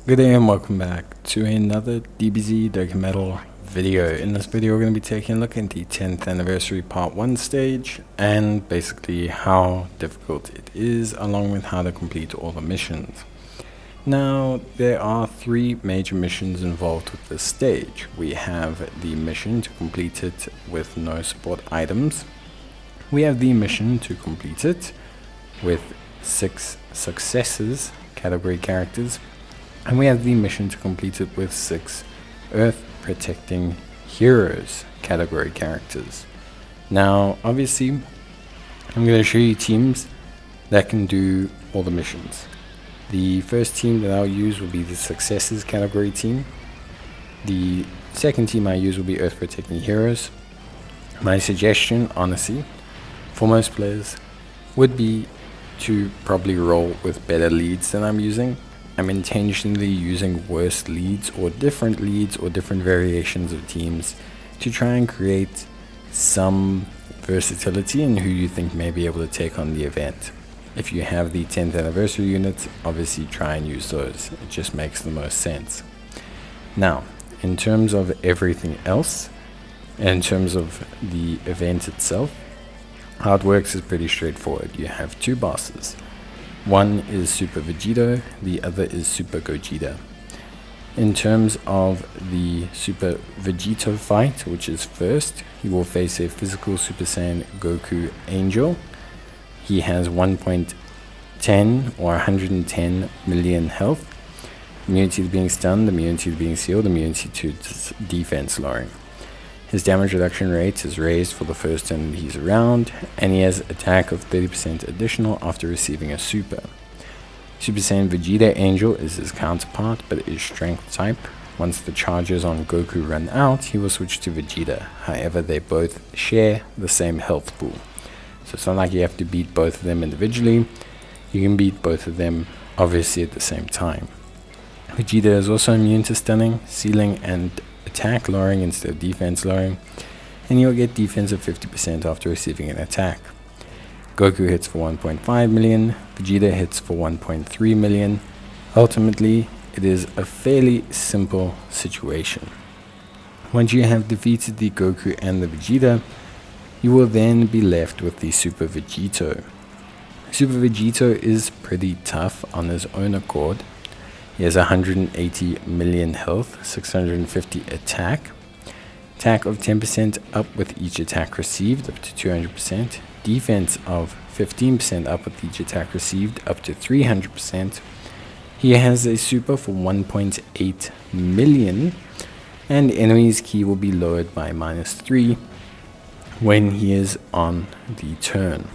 Good day and welcome back to another DBZ Dokkan Metal video. In this video we're going to be taking a look at the 10th anniversary part 1 stage and basically how difficult it is along with how to complete all the missions. Now there are 3 major missions involved with this stage. We have the mission to complete it with no support items. We have the mission to complete it with 6 Successors category characters. And we have the mission to complete it with 6 Earth Protecting Heroes category characters. Now, obviously, I'm going to show you teams that can do all the missions. The first team that I'll use will be the Successors category team. The second team I use will be Earth Protecting Heroes. My suggestion, honestly, for most players, would be to probably roll with better leads than I'm using. I'm intentionally using worse leads or different variations of teams to try and create some versatility in who you think may be able to take on the event. If you have the 10th anniversary units, obviously try and use those. It just makes the most sense. Now, in terms of everything else, in terms of the event itself, how it works is pretty straightforward. You have 2 bosses. One is Super Vegito, the other is Super Gogeta. In terms of the Super Vegito fight, which is first, he will face a physical Super Saiyan Goku Angel. He has 1.10 or 110 million health, immunity to being stunned, immunity to being sealed, immunity to defense lowering. His damage reduction rate is raised for the first turn he's around, and he has attack of 30% additional after receiving a super. Super Saiyan Vegeta Angel is his counterpart, but is strength type. Once the charges on Goku run out, he will switch to Vegeta. However, they both share the same health pool. So it's not like you have to beat both of them individually. You can beat both of them obviously at the same time. Vegeta is also immune to stunning, sealing, and attack lowering instead of defense lowering, and you'll get defense of 50% after receiving an attack. Goku hits for 1.5 million, Vegeta hits for 1.3 million. Ultimately, it is a fairly simple situation. Once you have defeated the Goku and the Vegeta, you will then be left with the Super Vegito. Super Vegito is pretty tough on his own accord. He has 180 million health, 650 attack of 10% up with each attack received up to 200%, defense of 15% up with each attack received up to 300%. He has a super for 1.8 million, and enemy's ki will be lowered by -3 when he is on the turn.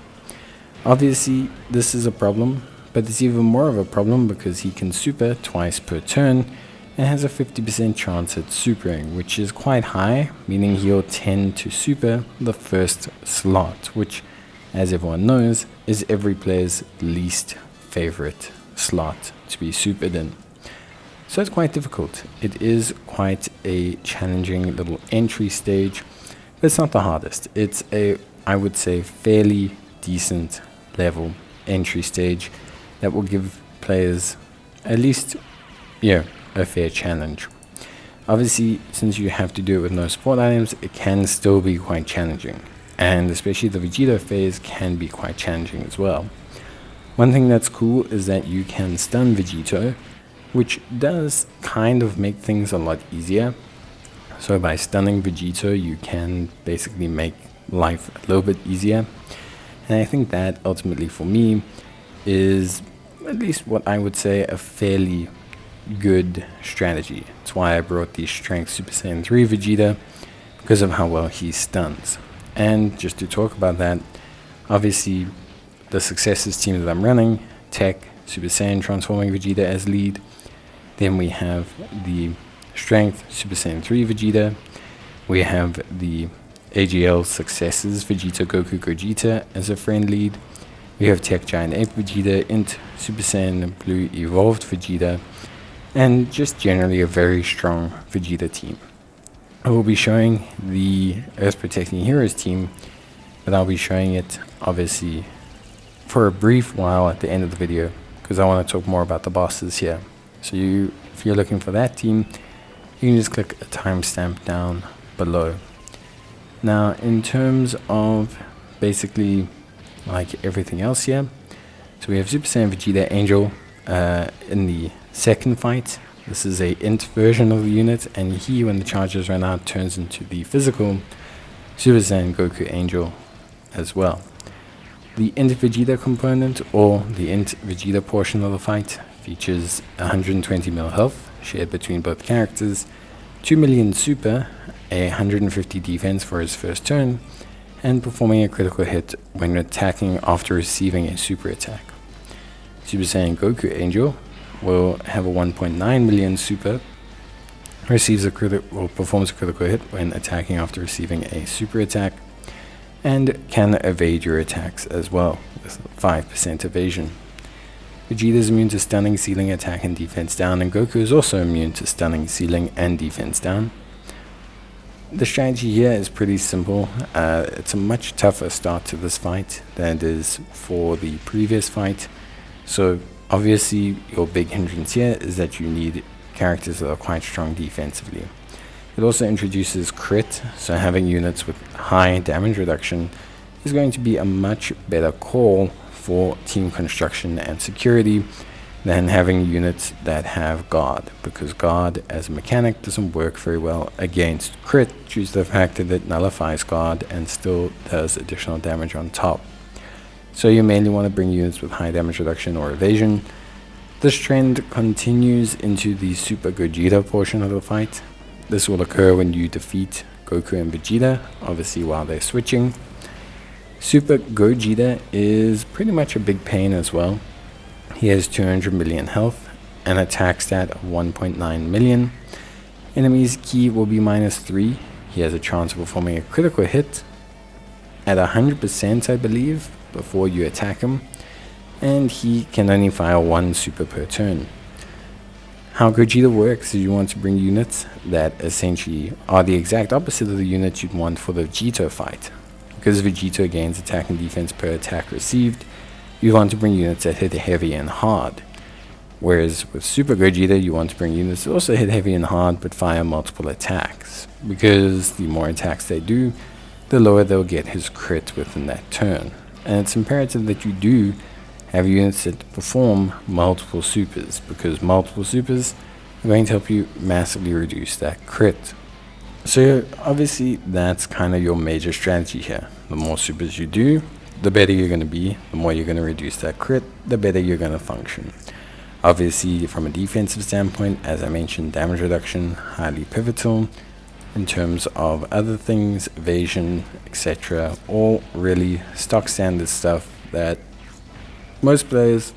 Obviously, this is a problem, but it's even more of a problem because he can super twice per turn and has a 50% chance at supering, which is quite high, meaning he'll tend to super the first slot, which, as everyone knows, is every player's least favorite slot to be supered in. So it's quite difficult. It is quite a challenging little entry stage, but it's not the hardest. It's a, I would say, fairly decent level entry stage that will give players at least, a fair challenge. Obviously, since you have to do it with no support items, it can still be quite challenging, and especially the Vegito phase can be quite challenging as well. One thing that's cool is that you can stun Vegito, which does kind of make things a lot easier. So by stunning Vegito, you can basically make life a little bit easier, and I think that ultimately for me is at least what I would say a fairly good strategy. That's why I brought the Strength Super Saiyan 3 Vegeta, because of how well he stuns. And just to talk about that, obviously the Successors team that I'm running, Tech, Super Saiyan transforming Vegeta as lead. Then we have the Strength Super Saiyan 3 Vegeta. We have the AGL Successors Vegeta Goku Gogeta as a friend lead. We have Tech Giant Ape Vegeta, Int Super Saiyan Blue Evolved Vegeta, and just generally a very strong Vegeta team. I will be showing the Earth Protecting Heroes team, but I'll be showing it obviously for a brief while at the end of the video, because I want to talk more about the bosses here. So if you're looking for that team, you can just click a timestamp down below. Now, in terms of basically like everything else here, so we have Super Saiyan Vegeta Angel in the second fight. This is a int version of the unit, and he, when the charges run out, turns into the physical Super Saiyan Goku Angel as well. The int Vegeta component, or the int Vegeta portion of the fight, features 120 mil health shared between both characters, 2 million super, a 150 defense for his first turn, and performing a critical hit when attacking after receiving a super attack. Super Saiyan Goku Angel will have a 1.9 million super, receives a performs a critical hit when attacking after receiving a super attack, and can evade your attacks as well with 5% evasion. Vegeta is immune to stunning, sealing, attack, and defense down, and Goku is also immune to stunning, sealing, and defense down. The strategy here is pretty simple. It's a much tougher start to this fight than it is for the previous fight. So obviously your big hindrance here is that you need characters that are quite strong defensively. It also introduces crit, so having units with high damage reduction is going to be a much better call for team construction and security than having units that have guard, because guard as a mechanic doesn't work very well against crit due to the fact that it nullifies guard and still does additional damage on top. So you mainly want to bring units with high damage reduction or evasion. This trend continues into the Super Gogeta portion of the fight. This will occur when you defeat Goku and Vegeta, obviously while they're switching. Super Gogeta is pretty much a big pain as well. He has 200 million health, an attack stat of 1.9 million. Enemy's ki will be -3. He has a chance of performing a critical hit at 100%, I believe, before you attack him, and he can only fire 1 super per turn. How Gogeta works is you want to bring units that essentially are the exact opposite of the units you'd want for the Vegito fight. Because Vegito gains attack and defense per attack received, you want to bring units that hit heavy and hard. Whereas with Super Gogeta, you want to bring units that also hit heavy and hard but fire multiple attacks, because the more attacks they do, the lower they'll get his crit within that turn. And it's imperative that you do have units that perform multiple supers, because multiple supers are going to help you massively reduce that crit. So obviously that's kind of your major strategy here. The more supers you do, the better you're going to be. The more you're going to reduce that crit, the better you're going to function. Obviously from a defensive standpoint, as I mentioned, damage reduction, highly pivotal. In terms of other things, evasion, etc., all really stock standard stuff that most players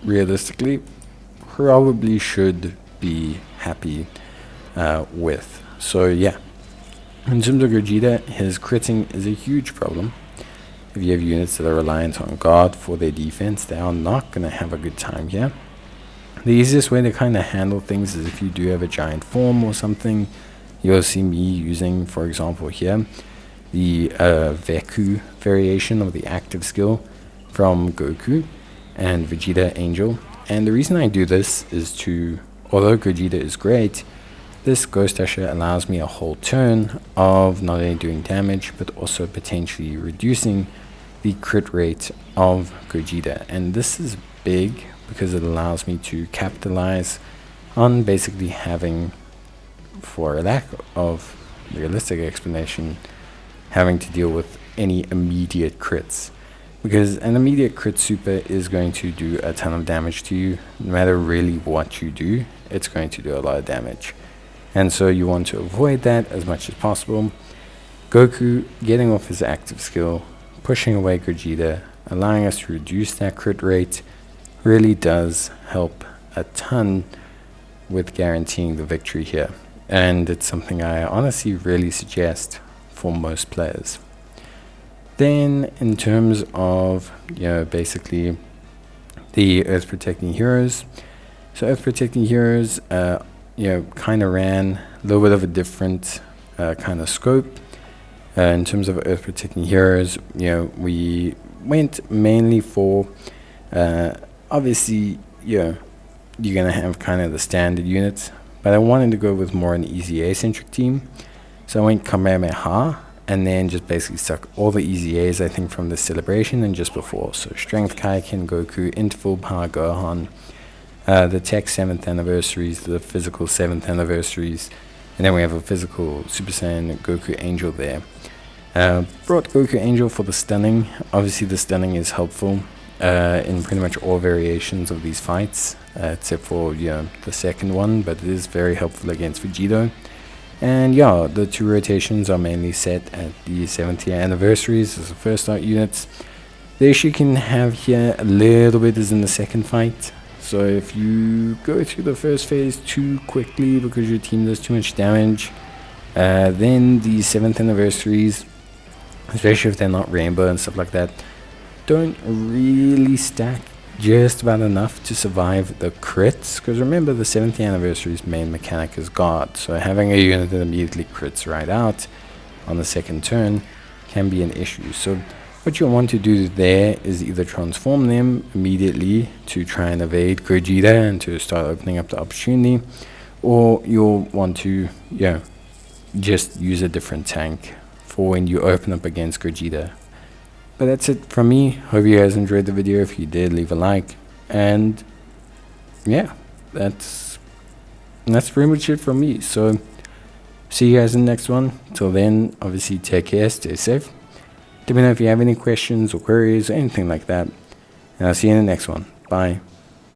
realistically probably should be happy with. So yeah, in terms of Gogeta, his critting is a huge problem. If you have units that are reliant on guard for their defense, they are not going to have a good time here. The easiest way to kind of handle things is if you do have a giant form or something. You'll see me using, for example here, the Veku variation of the active skill from Goku and Vegeta Angel. And the reason I do this is to, although Gogeta is great, this Ghost Usher allows me a whole turn of not only doing damage, but also potentially reducing the crit rate of Gogeta. And this is big because it allows me to capitalize on basically having, for a lack of realistic explanation, having to deal with any immediate crits. Because an immediate crit super is going to do a ton of damage to you. No matter really what you do, it's going to do a lot of damage. And so you want to avoid that as much as possible. Goku getting off his active skill, pushing away Gogeta, allowing us to reduce that crit rate, really does help a ton with guaranteeing the victory here. And it's something I honestly really suggest for most players. Then in terms of, basically the Earth Protecting Heroes. So Earth Protecting Heroes, kind of ran a little bit of a different kind of scope. In terms of Earth Protecting Heroes, we went mainly for, obviously, you're going to have kind of the standard units. But I wanted to go with more an EZA-centric team. So I went Kamehameha, and then just basically stuck all the EZAs, I think, from the celebration and just before. So Strength Kaioken, Goku, Interval Power Gohan, the Tech 7th anniversaries, the physical 7th anniversaries, and then we have a physical Super Saiyan Goku Angel there. Brought Goku Angel for the stunning. Obviously the stunning is helpful in pretty much all variations of these fights, except for the second one, but it is very helpful against Vegito. And yeah, the 2 rotations are mainly set at the 7th year anniversaries as the first start units. The issue you can have here a little bit is in the second fight. So if you go through the first phase too quickly because your team does too much damage, then the 7th anniversaries, especially if they're not rainbow and stuff like that, don't really stack just about enough to survive the crits. Because remember, the 7th anniversary's main mechanic is guard, so having a unit that immediately crits right out on the second turn can be an issue. So what you'll want to do there is either transform them immediately to try and evade Gogeta and to start opening up the opportunity, or you'll want to just use a different tank for when you open up against Gogeta. But that's it from me. Hope you guys enjoyed the video. If you did, leave a like. And yeah, that's pretty much it from me. So see you guys in the next one. Till then, obviously take care, stay safe. Let me know if you have any questions or queries or anything like that. And I'll see you in the next one. Bye.